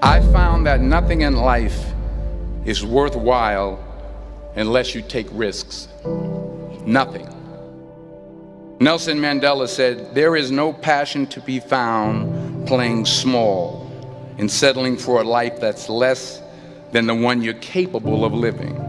I found that nothing in life is worthwhile unless you take risks. Nothing. Nelson Mandela said, "There is no passion to be found playing small and settling for a life that's less than the one you're capable of living."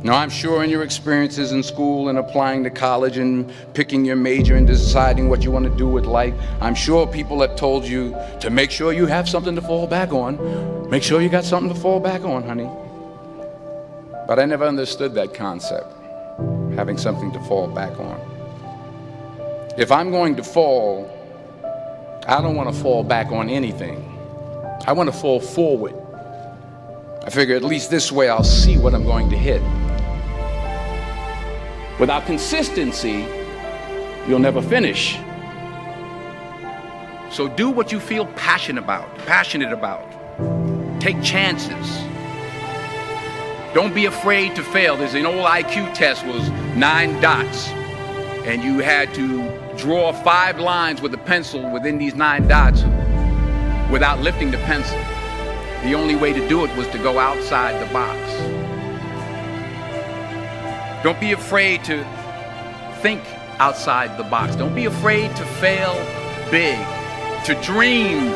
Now, I'm sure in your experiences in school and applying to college and picking your major and deciding what you want to do with life, I'm sure people have told you to make sure you have something to fall back on. Make sure you got something to fall back on, honey. But I never understood that concept, having something to fall back on. If I'm going to fall, I don't want to fall back on anything. I want to fall forward. I figure at least this way I'll see what I'm going to hit. Without consistency, you'll never finish. So do what you feel passionate about. Take chances. Don't be afraid to fail. There's an old IQ test, was 9 dots, and you had to draw 5 lines with a pencil within these 9 dots without lifting the pencil. The only way to do it was to go outside the box. Don't be afraid to think outside the box. Don't be afraid to fail big, to dream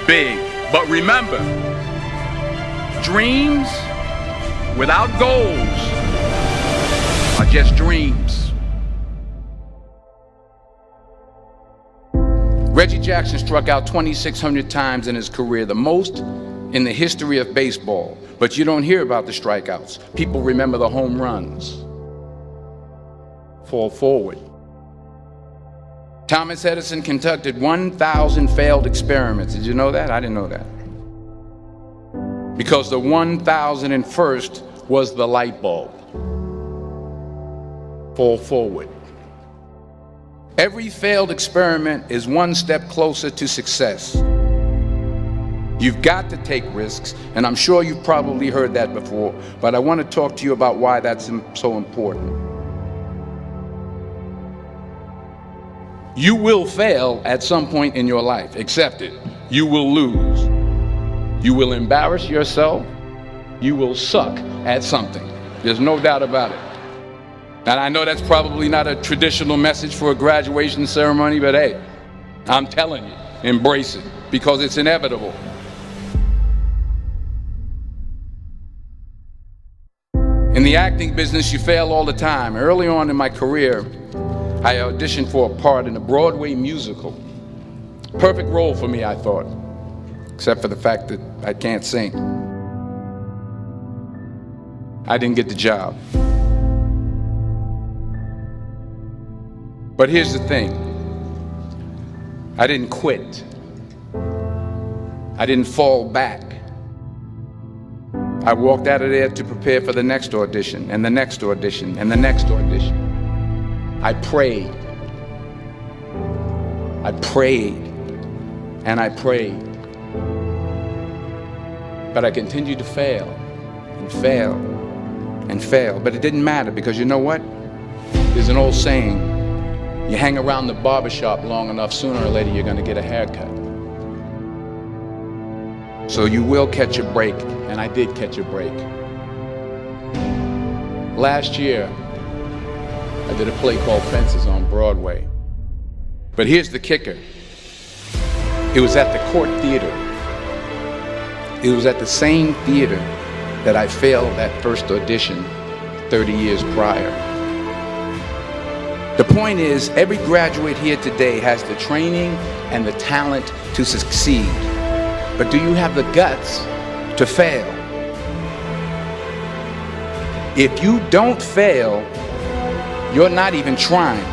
big. But remember, dreams without goals are just dreams. Reggie Jackson struck out 2,600 times in his career, the most in the history of baseball. But you don't hear about the strikeouts. People remember the home runs. Fall forward. Thomas Edison conducted 1,000 failed experiments. Did you know that? I didn't know that. Because the 1,001st was the light bulb. Fall forward. Every failed experiment is one step closer to success. You've got to take risks, and I'm sure you've probably heard that before, but I want to talk to you about why that's so important. You will fail at some point in your life. Accept it. You will lose. You will embarrass yourself. You will suck at something. There's no doubt about it. And I know that's probably not a traditional message for a graduation ceremony, but hey, I'm telling you, embrace it, because it's inevitable. In the acting business, you fail all the time. Early on in my career, I auditioned for a part in a Broadway musical. Perfect role for me, I thought, except for the fact that I can't sing. I didn't get the job. But here's the thing. I didn't quit. I didn't fall back. I walked out of there to prepare for the next audition, and the next audition, and the next audition. I prayed. I prayed. And I prayed. But I continued to fail, and fail, and fail. But it didn't matter, because you know what? There's an old saying, you hang around the barbershop long enough, sooner or later you're going to get a haircut. So you will catch a break, and I did catch a break. Last year, I did a play called Fences on Broadway. But here's the kicker. It was at the Court Theater. It was at the same theater that I failed that first audition 30 years prior. The point is, every graduate here today has the training and the talent to succeed. But do you have the guts to fail? If you don't fail, you're not even trying.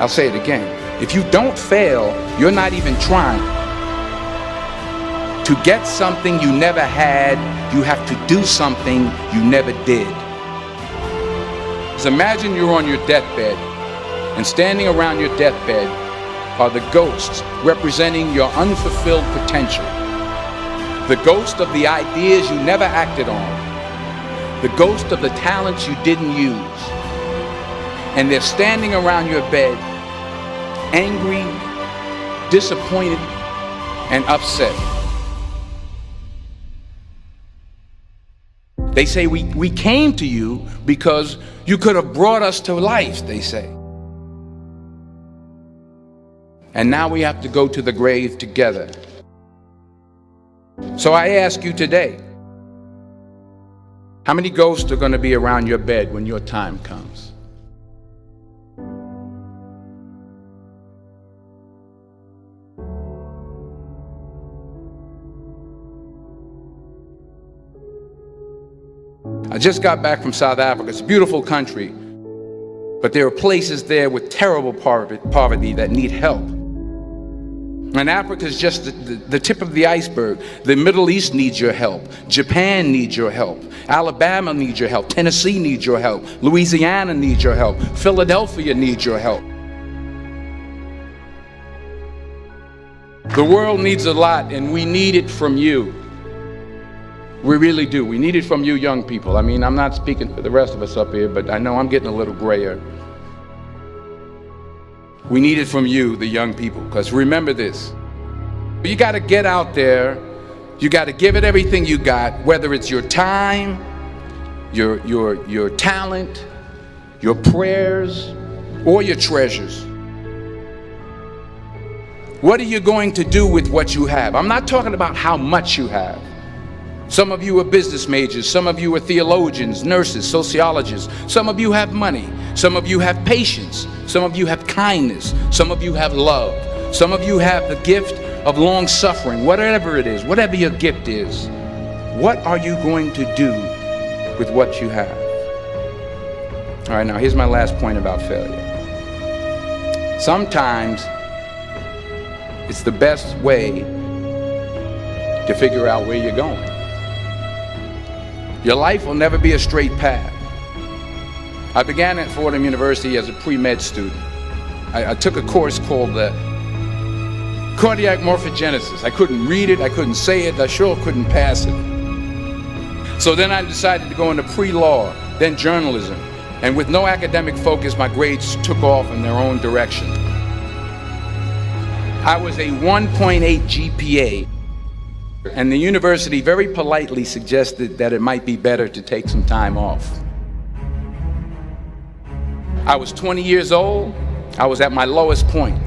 I'll say it again. If you don't fail, you're not even trying. To get something you never had, you have to do something you never did. So imagine you're on your deathbed, and standing around your deathbed are the ghosts representing your unfulfilled potential. The ghost of the ideas you never acted on. The ghost of the talents you didn't use. And they're standing around your bed, angry, disappointed, and upset. They say we came to you because you could have brought us to life, they say. And now we have to go to the grave together. So I ask you today, how many ghosts are going to be around your bed when your time comes? I just got back from South Africa. It's a beautiful country, but there are places there with terrible poverty that need help. And Africa is just the tip of the iceberg. The Middle East needs your help. Japan needs your help. Alabama needs your help. Tennessee needs your help. Louisiana needs your help. Philadelphia needs your help. The world needs a lot, and we need it from you. We really do. We need it from you young people. I mean, I'm not speaking for the rest of us up here, but I know I'm getting a little grayer. We need it from you, the young people, because remember this. You got to get out there. You got to give it everything you got, whether it's your time, your talent, your prayers, or your treasures. What are you going to do with what you have? I'm not talking about how much you have. Some of you are business majors, some of you are theologians, nurses, sociologists, some of you have money, some of you have patience, some of you have kindness, some of you have love, some of you have the gift of long suffering. Whatever it is, whatever your gift is, what are you going to do with what you have? All right, now here's my last point about failure. Sometimes it's the best way to figure out where you're going. Your life will never be a straight path. I began at Fordham University as a pre-med student. I took a course called cardiac morphogenesis. I couldn't read it, I couldn't say it, I sure couldn't pass it. So then I decided to go into pre-law, then journalism. And with no academic focus, my grades took off in their own direction. I was a 1.8 GPA. And the university very politely suggested that it might be better to take some time off. I was 20 years old. I was at my lowest point.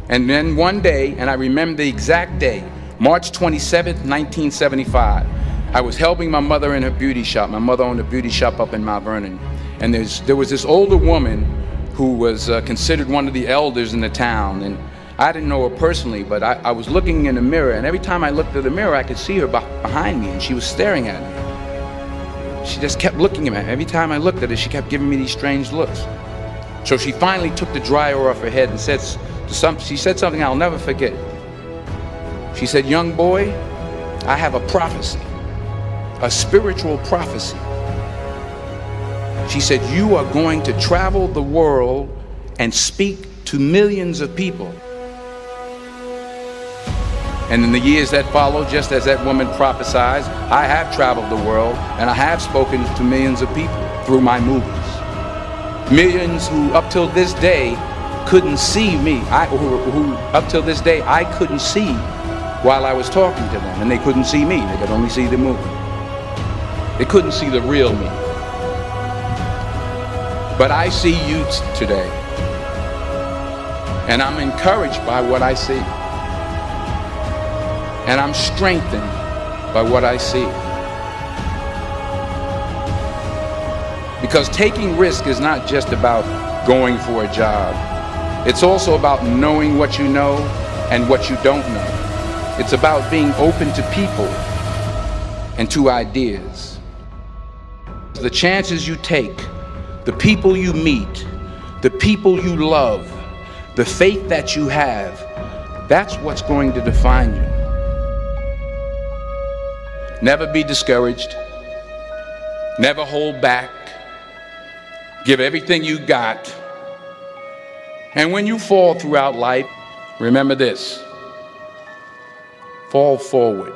And then one day, and I remember the exact day, March 27th, 1975, I was helping my mother in her beauty shop. My mother owned a beauty shop up in Mount Vernon. And there was this older woman who was considered one of the elders in the town. And I didn't know her personally, but I was looking in the mirror, and every time I looked at the mirror, I could see her behind me, and she was staring at me. She just kept looking at me. Every time I looked at her, she kept giving me these strange looks. So she finally took the dryer off her head and she said something I'll never forget. She said, "Young boy, I have a prophecy, a spiritual prophecy." She said, "You are going to travel the world and speak to millions of people." And in the years that followed, just as that woman prophesied, I have traveled the world and I have spoken to millions of people through my movies. Millions who up till this day couldn't see me, who up till this day I couldn't see while I was talking to them, and they couldn't see me, they could only see the movie. They couldn't see the real me. But I see you today, and I'm encouraged by what I see. And I'm strengthened by what I see. Because taking risk is not just about going for a job. It's also about knowing what you know and what you don't know. It's about being open to people and to ideas. The chances you take, the people you meet, the people you love, the faith that you have, that's what's going to define you. Never be discouraged. Never hold back. Give everything you got. And when you fall throughout life, remember this: fall forward.